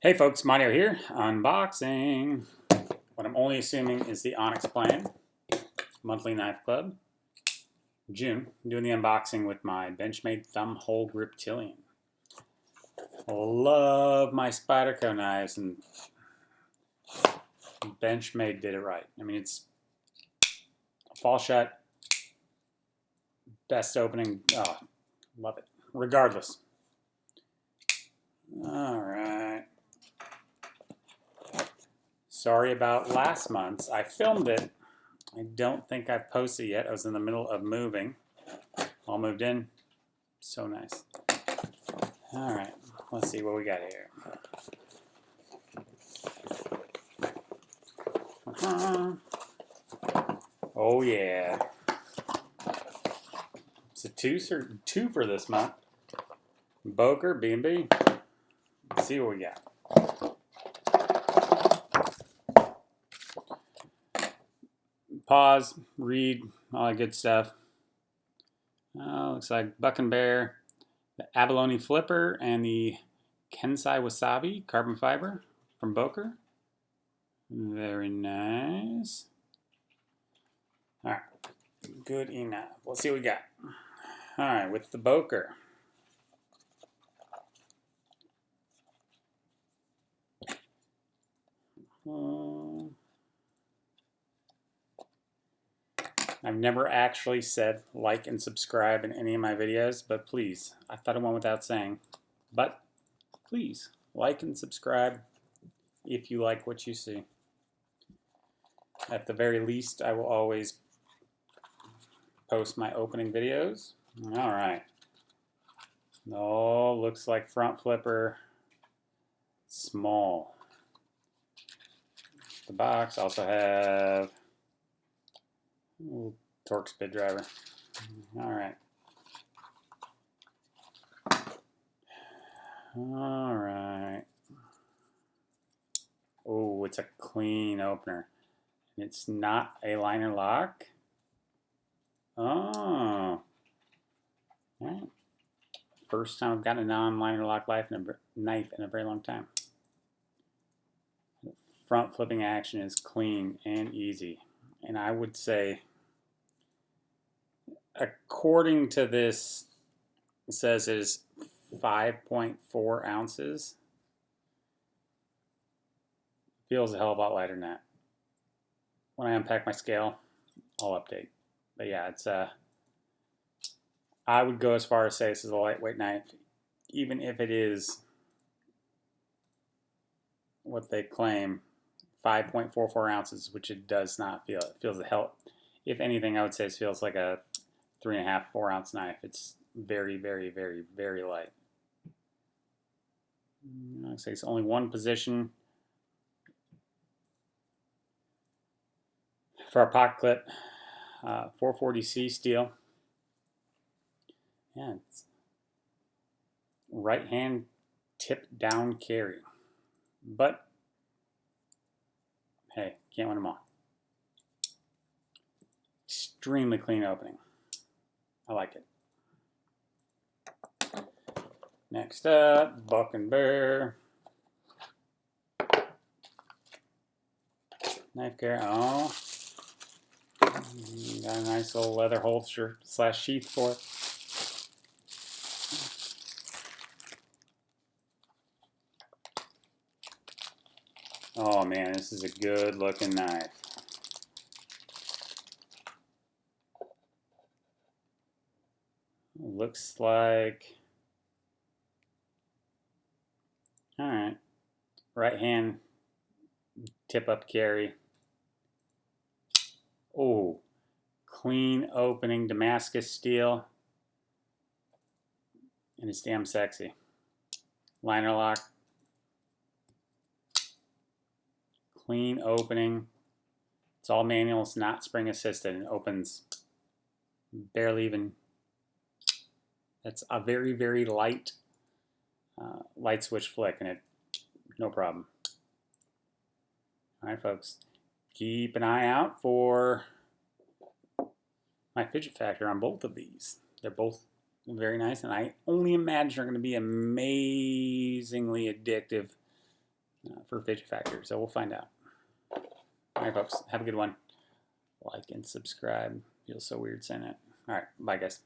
Hey folks, Mattio here, unboxing what I'm only assuming is the Onyx plan, monthly knife club, June. I'm doing the unboxing with my Benchmade thumb hole grip Tillion. Love my Spyderco knives, and Benchmade did it right. I mean, it's a fall shut, best opening, oh, love it, regardless. Alright. Sorry about last month's. I filmed it. I don't think I've posted yet. I was in the middle of moving. All moved in. So nice. All right, let's see what we got here. Oh yeah. It's a two for this month. Boker, BNB. Let's see what we got. Pause, read, all that good stuff. Looks like BUCKNBEAR, the Abalone Flipper, and the Kansei Wasabi carbon fiber from Boker. Very nice. All right, good enough. Let's see what we got. All right, with the Boker. I've never actually said like and subscribe in any of my videos, but please, I thought it went without saying, but please like and subscribe if you like what you see. At the very least, I will always post my opening videos. All right. Oh, looks like front flipper, small. The box also have torque spit driver. All right. All right. Oh, it's a clean opener. It's not a liner lock. Oh. All right. First time I've gotten a non-liner lock knife in a very long time. Front flipping action is clean and easy. And I would say, according to this, it says it is 5.4 ounces. Feels a hell of a lot lighter than that. When I unpack my scale, I'll update. But yeah, it's I would go as far as say this is a lightweight knife, even if it is what they claim, 5.44 ounces, which it does not feel. It feels a hell. If anything, I would say it feels like a 3.5, 4 ounce knife. It's very, very, very, very light. I'd say it's only one position. For our pocket clip, 440C steel. Yeah, it's right hand tip down carry. But hey, can't win them all. Extremely clean opening. I like it. Next up, BUCKNBEAR. Knife care. Oh. Got a nice little leather holster / sheath for it. Oh man, this is a good looking knife. Looks like, all right, right hand tip up carry. Oh, clean opening Damascus steel, and it's damn sexy. Liner lock, clean opening. It's all manual, it's not spring assisted, and opens barely even. That's a very, very light light switch flick, and it no problem. All right, folks, keep an eye out for my fidget factor on both of these. They're both very nice, and I only imagine are going to be amazingly addictive for fidget factor. So we'll find out. All right, folks. Have a good one. Like and subscribe. Feels so weird saying it. All right. Bye, guys.